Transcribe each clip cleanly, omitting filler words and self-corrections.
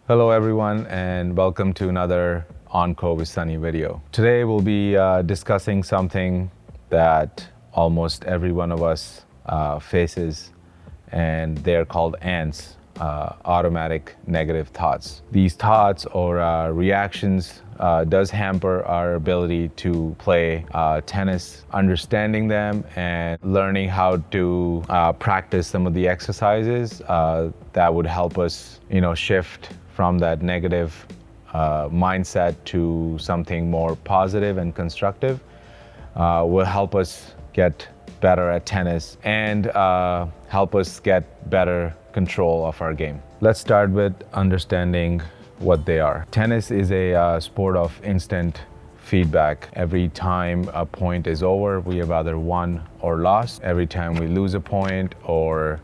Hello everyone and welcome to another On-Court with Sunny video. Today we'll be discussing something that almost every one of us faces, and they're called A.N.Ts, automatic negative thoughts. These thoughts or reactions does hamper our ability to play tennis. Understanding them and learning how to practice some of the exercises that would help us, shift from that negative mindset to something more positive and constructive will help us get better at tennis and help us get better control of our game. Let's start with understanding what they are. Tennis is a sport of instant feedback. Every time a point is over, we have either won or lost. Every time we lose a point or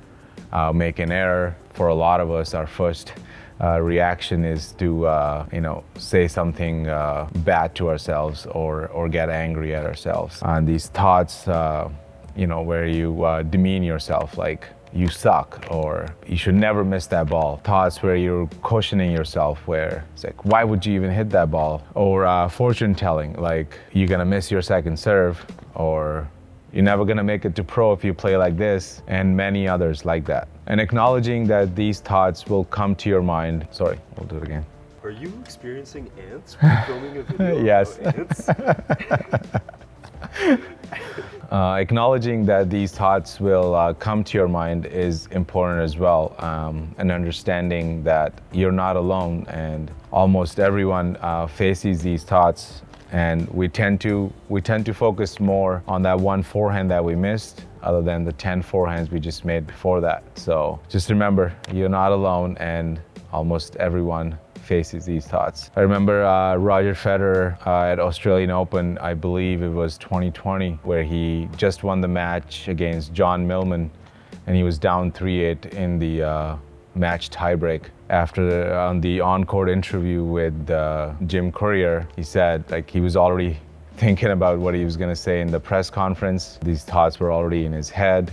make an error, for a lot of us, our first reaction is to say something bad to ourselves or get angry at ourselves. And these thoughts, where you demean yourself, like you suck or you should never miss that ball. Thoughts where you're questioning yourself, where it's like, why would you even hit that ball? Or fortune telling, like you're gonna miss your second serve, or you're never gonna make it to pro if you play like this, and many others like that. And acknowledging that these thoughts will come to your mind. Sorry, we'll do it again. Are you experiencing ants when filming a video? Yes. About ants? Acknowledging that these thoughts will come to your mind is important as well, and understanding that you're not alone, and almost everyone faces these thoughts. And we tend to focus more on that one forehand that we missed, other than the 10 forehands we just made before that. So just remember, you're not alone, and almost everyone faces these thoughts. I remember Roger Federer at Australian Open, I believe it was 2020, where he just won the match against John Millman, and he was down 3-8 in the match tiebreak. After on the on-court interview with Jim Courier, he said he was already thinking about what he was going to say in the press conference. These thoughts were already in his head,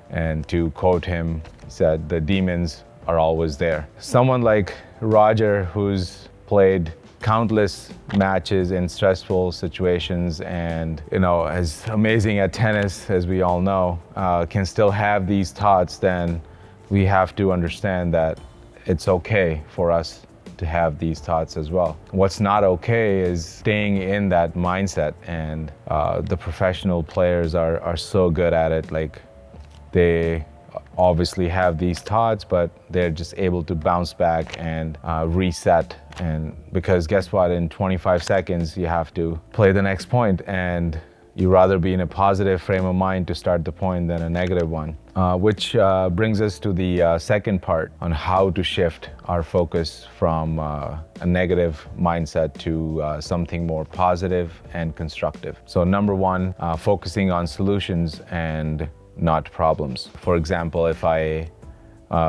and to quote him, he said, "The demons are always there." Someone like Roger, who's played countless matches in stressful situations and is amazing at tennis, as we all know, can still have these thoughts, then we have to understand that it's okay for us to have these thoughts as well. What's not okay is staying in that mindset, and the professional players are so good at it. Like, they obviously have these thoughts, but they're just able to bounce back and reset. And because guess what, in 25 seconds you have to play the next point, and you rather be in a positive frame of mind to start the point than a negative one. Which brings us to the second part on how to shift our focus from a negative mindset to something more positive and constructive. So number one, focusing on solutions and not problems. For example, if I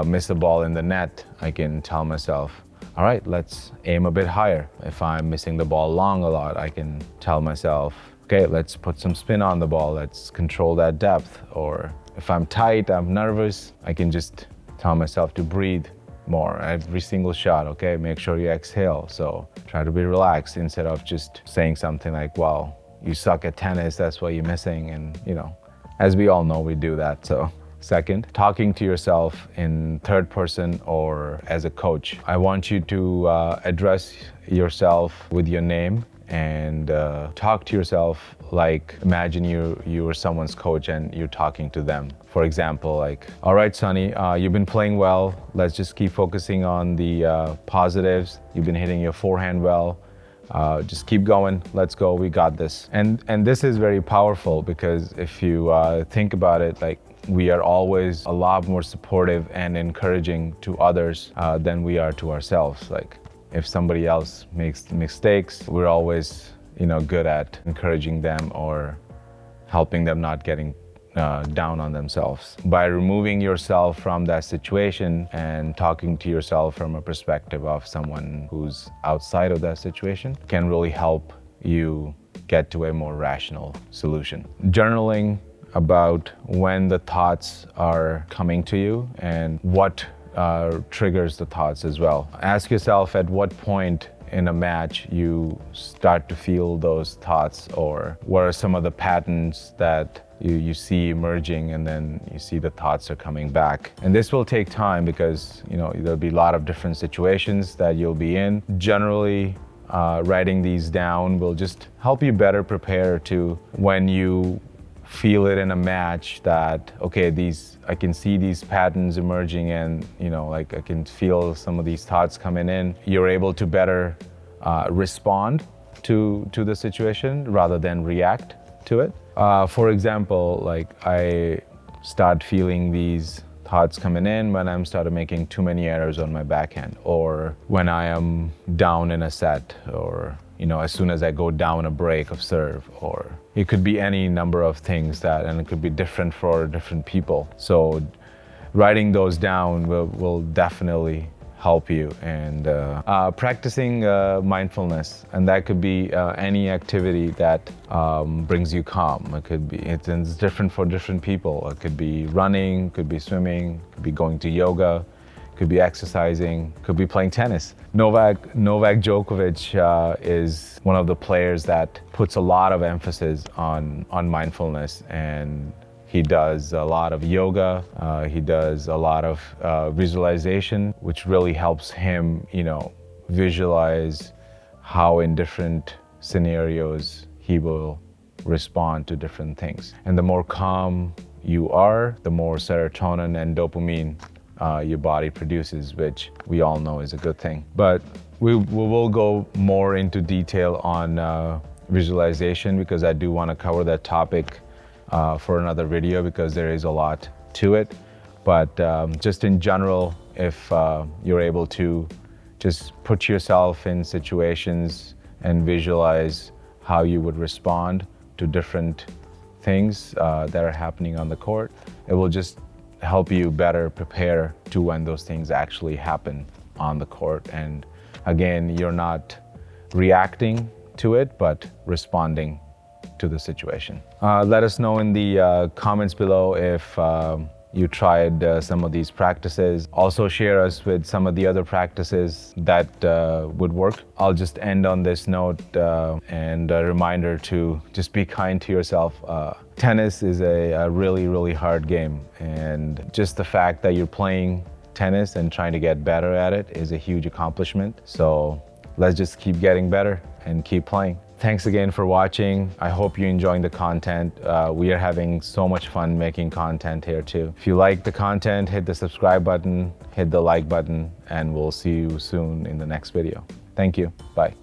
miss a ball in the net, I can tell myself, all right, let's aim a bit higher. If I'm missing the ball long a lot, I can tell myself, okay, let's put some spin on the ball, let's control that depth. Or if I'm tight, I'm nervous, I can just tell myself to breathe more every single shot, okay? Make sure you exhale. So try to be relaxed instead of just saying something like, well, you suck at tennis, that's why you're missing. And as we all know, we do that. So second, talking to yourself in third person or as a coach. I want you to address yourself with your name and talk to yourself like, imagine you were someone's coach and you're talking to them. For example, like, all right, Sonny, you've been playing well. Let's just keep focusing on the positives. You've been hitting your forehand well. Just keep going. Let's go. We got this. And this is very powerful, because if you think about it, like, we are always a lot more supportive and encouraging to others than we are to ourselves. Like, if somebody else makes mistakes, we're always, good at encouraging them or helping them not getting down on themselves. By removing yourself from that situation and talking to yourself from a perspective of someone who's outside of that situation can really help you get to a more rational solution. Journaling about when the thoughts are coming to you and what triggers the thoughts as well. Ask yourself at what point in a match you start to feel those thoughts, or what are some of the patterns that you see emerging, and then you see the thoughts are coming back. And this will take time because there'll be a lot of different situations that you'll be in. Generally, writing these down will just help you better prepare to when you feel it in a match that, okay, I can see these patterns emerging, and I can feel some of these thoughts coming in. You're able to better respond to the situation rather than react to it. For example, I start feeling these thoughts coming in when I'm started making too many errors on my backhand, or when I am down in a set, or as soon as I go down a break of serve, or it could be any number of things and it could be different for different people. So writing those down will definitely help you. And practicing mindfulness, and that could be any activity that brings you calm. It's different for different people. It could be running, could be swimming, could be going to yoga, could be exercising, could be playing tennis. Novak Djokovic is one of the players that puts a lot of emphasis on mindfulness, and he does a lot of yoga, he does a lot of visualization, which really helps him, visualize how in different scenarios he will respond to different things. And the more calm you are, the more serotonin and dopamine your body produces, which we all know is a good thing. But we will go more into detail on visualization, because I do want to cover that topic for another video, because there is a lot to it. But just in general, if you're able to just put yourself in situations and visualize how you would respond to different things that are happening on the court, it will just help you better prepare to when those things actually happen on the court. And again, you're not reacting to it, but responding to the situation. Let us know in the comments below if you tried some of these practices. Also share us with some of the other practices that would work. I'll just end on this note and a reminder to just be kind to yourself. Tennis is a really, really hard game, and just the fact that you're playing tennis and trying to get better at it is a huge accomplishment. So let's just keep getting better and keep playing. Thanks again for watching. I hope you're enjoying the content. We are having so much fun making content here too. If you like the content, hit the subscribe button, hit the like button, and we'll see you soon in the next video. Thank you. Bye.